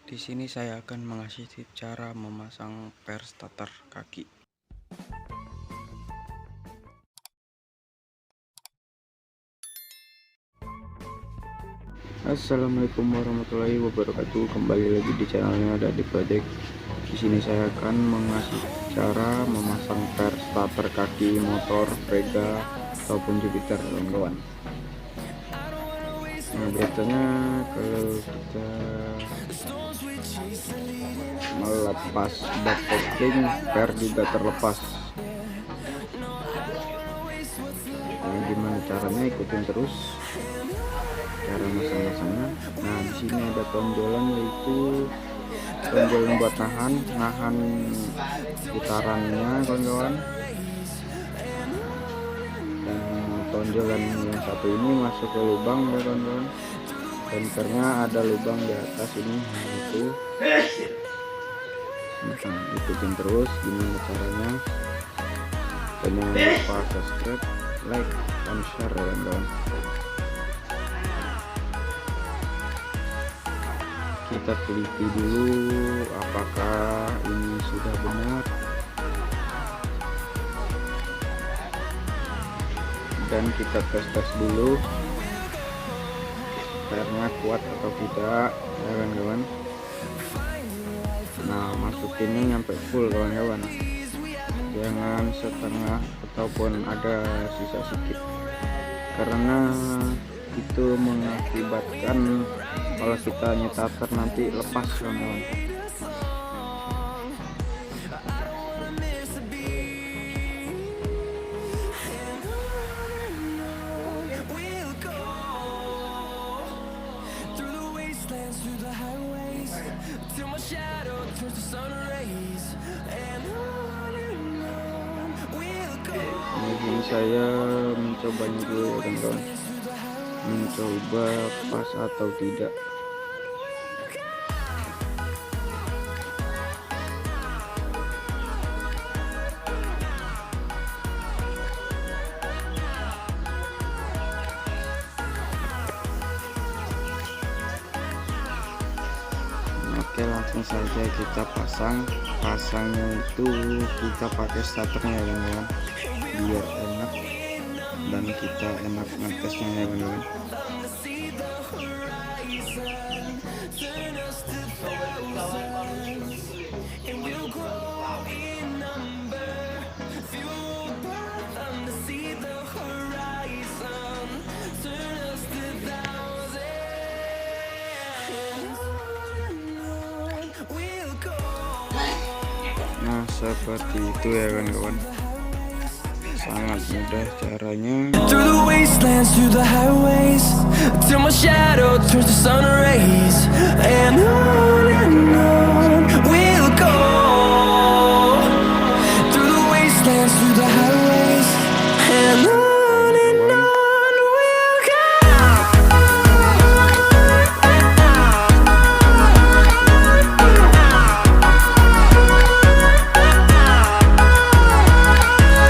Di sini saya akan mengasih tips cara memasang per starter kaki. Assalamualaikum warahmatullahi wabarakatuh. Kembali lagi di channelnya ada di project. Di sini saya akan mengasih cara memasang per starter kaki motor vega ataupun Jupiter, kawan-kawan. Nah, biasanya kalau kita melepas bak kopling, per juga terlepas. Nah, gimana caranya? Ikutin terus cara masang-masangnya. Nah, di sini ada tonjolan, yaitu tonjolan buat nahan putarannya, kawan-kawan. Dan tonjolan yang satu ini masuk ke lubang ya, kawan-kawan. Senternya ada lubang di atas ini, itu. Nah, ikutin terus gimana caranya. Dan jangan lupa subscribe, like, dan share ya, kawan-kawan. Kita teliti dulu apakah ini sudah benar, dan kita tes dulu pernya kuat atau tidak ya, kawan-kawan. Nah, masukinnya sampai full, kawan-kawan, jangan setengah ataupun ada sisa sedikit, karena itu mengakibatkan kalau kita nyetater nanti lepas, kawan-kawan. Ini saya mencobanya dulu ya, teman-teman, mencoba pas atau tidak. Oke, langsung saja kita pasangnya itu kita pakai starternya ya, teman-teman, biar enak dan kita enak ngetesnya ya, teman-teman. Nah, seperti itu ya, kawan-kawan. Sangat mudah caranya. Through the wastelands, through the highways, till my shadow turns to sun rays, and on